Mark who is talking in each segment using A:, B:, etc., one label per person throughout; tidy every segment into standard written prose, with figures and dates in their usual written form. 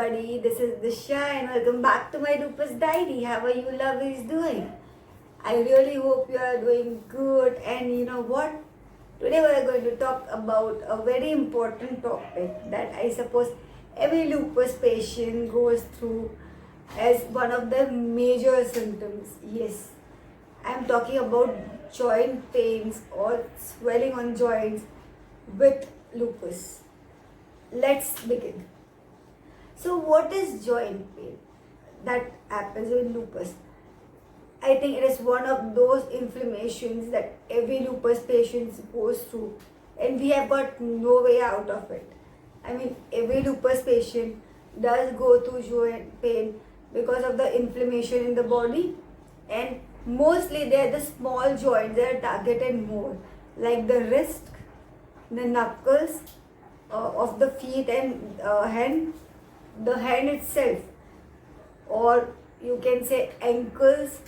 A: everybody, this is Disha and welcome back to my Lupus Diary. How are you lovers doing? I really hope you are doing good, and you know what? Today we are going to talk about a very important topic that I suppose every lupus patient goes through as one of the major symptoms. Yes, I am talking about joint pains or swelling on joints with lupus. Let's begin. So, what is joint pain that happens with lupus? I think it is one of those inflammations that every lupus patient goes through, and we have got no way out of it. I mean, every lupus patient does go through joint pain because of the inflammation in the body, and mostly they are the small joints that are targeted more, like the wrist, the knuckles of the feet and hand, the hand itself, or you can say ankles,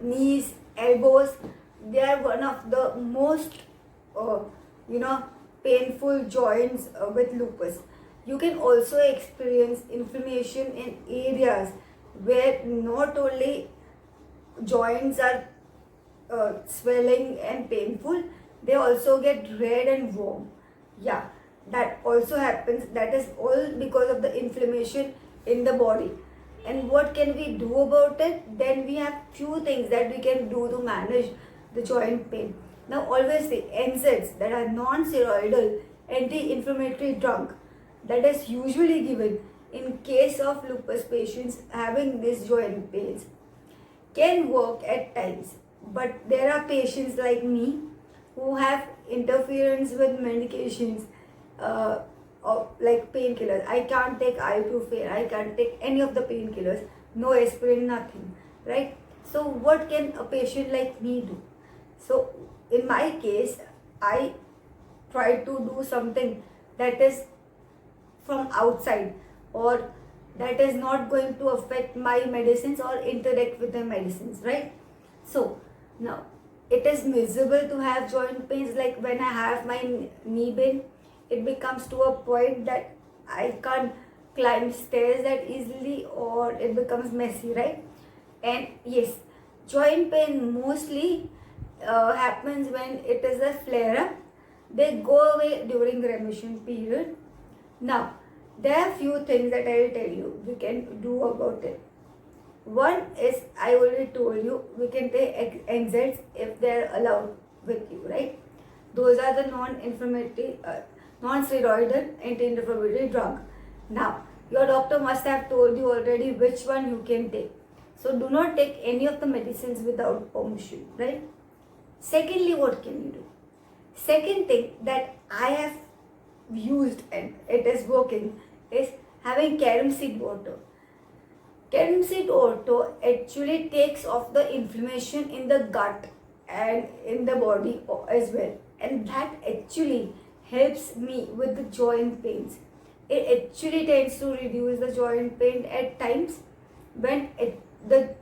A: knees, elbows. They are one of the most uh, painful joints with lupus. You can also experience inflammation in areas where not only joints are swelling and painful, they also get red and warm. Yeah, that also happens. That is all because of the inflammation in the body. And what can we do about it? Then we have few things that we can do to manage the joint pain. Now, always the NSAIDs, that are non-steroidal anti-inflammatory drug, that is usually given in case of lupus patients having these joint pains, can work at times. But there are patients like me who have interference with medications, like painkillers. I can't take ibuprofen, I can't take any of the painkillers, no aspirin, nothing, right? So what can a patient like me do? So in my case, I try to do something that is from outside, or that is not going to affect my medicines or interact with the medicines, right? So now it is miserable to have joint pains. Like when I have my knee pain, it becomes to a point that I can't climb stairs that easily, or it becomes messy, right? And yes, joint pain mostly happens when it is a flare up. They go away during remission period. Now, there are few things that I will tell you we can do about it. One is, I already told you, we can take NSAIDs if they are allowed with you, right? Those are the non-inflammatory, non-steroidal anti-inflammatory drug. Now, your doctor must have told you already which one you can take. So do not take any of the medicines without permission, right? Secondly, what can you do? Second thing that I have used and it is working is having carom seed water. Carom seed water actually takes off the inflammation in the gut and in the body as well, and that actually helps me with the joint pains. It actually tends to reduce the joint pain at times when the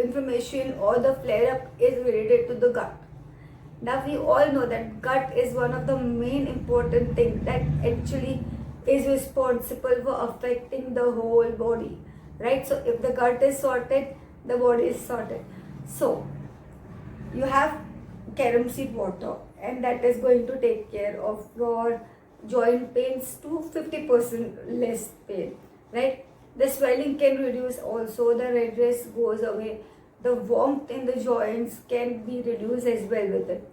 A: inflammation or the flare up is related to the gut. Now we all know that gut is one of the main important things that actually is responsible for affecting the whole body, right? So if the gut is sorted, the body is sorted. So you have carom seed water, and that is going to take care of your joint pains to 50% less pain, right? The swelling can reduce also, the redness goes away, the warmth in the joints can be reduced as well with it.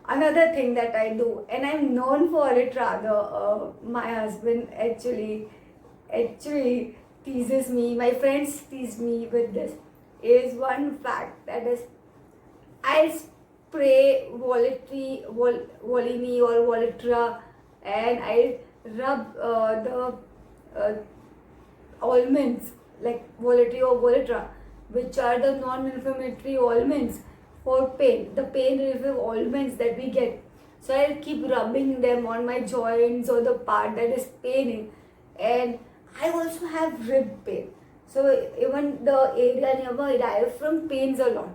A: Another thing that I do, and I'm known for it rather, my husband actually teases me, my friends tease me with this, is one fact, that is, I spray Volini or Volitra, and I rub the ointments like Volitri or Volitra, which are the non-inflammatory ointments for pain, the pain relief ointments that we get. So I'll keep rubbing them on my joints or the part that is paining. And I also have rib pain. So even the area near my diaphragm pains a lot.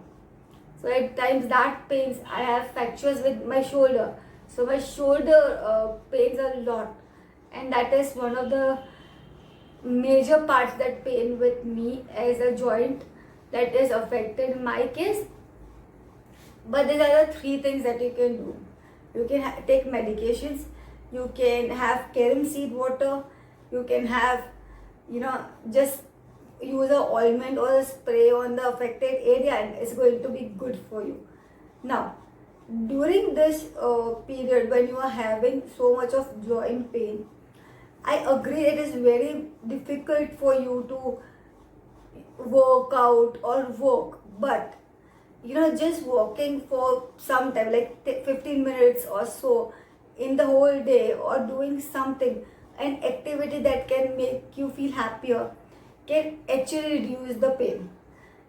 A: So at times that pains, I have fractures with my shoulder. So my shoulder pains a lot. And that is one of the major parts that pain with me as a joint that is affected in my case. But these are the three things that you can do. You can take medications, you can have carom seed water, you can have, just use a ointment or a spray on the affected area, and it's going to be good for you. Now, during this period when you are having so much of joint pain, I agree it is very difficult for you to work out or work, but just walking for some time, like 15 minutes or so in the whole day, or doing something, an activity that can make you feel happier, can actually reduce the pain.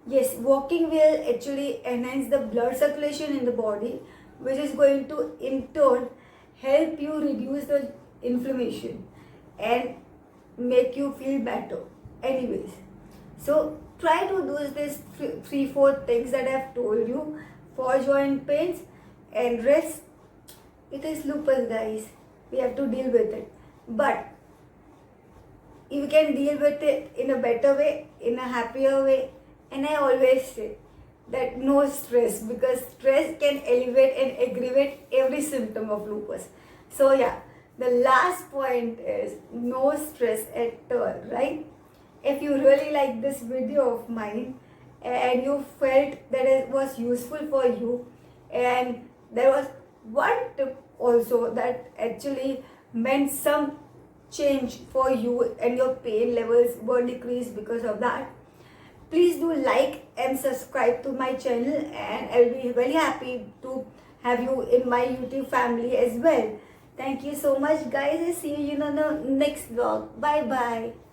A: Yes, walking will actually enhance the blood circulation in the body, which is going to in turn help you reduce the inflammation and make you feel better. Anyways, so try to do this three, four things that I've told you for joint pains, and rest. It is lupus, guys. We have to deal with it. But you can deal with it in a better way, in a happier way. And I always say that no stress, because stress can elevate and aggravate every symptom of lupus. So yeah, the last point is no stress at all, right? If you really like this video of mine and you felt that it was useful for you, and there was one tip also that actually meant some change for you and your pain levels were decreased because of that, please do like and subscribe to my channel, and I'll be very happy to have you in my YouTube family as well. Thank you so much, guys. I'll see you in the next vlog. Bye bye.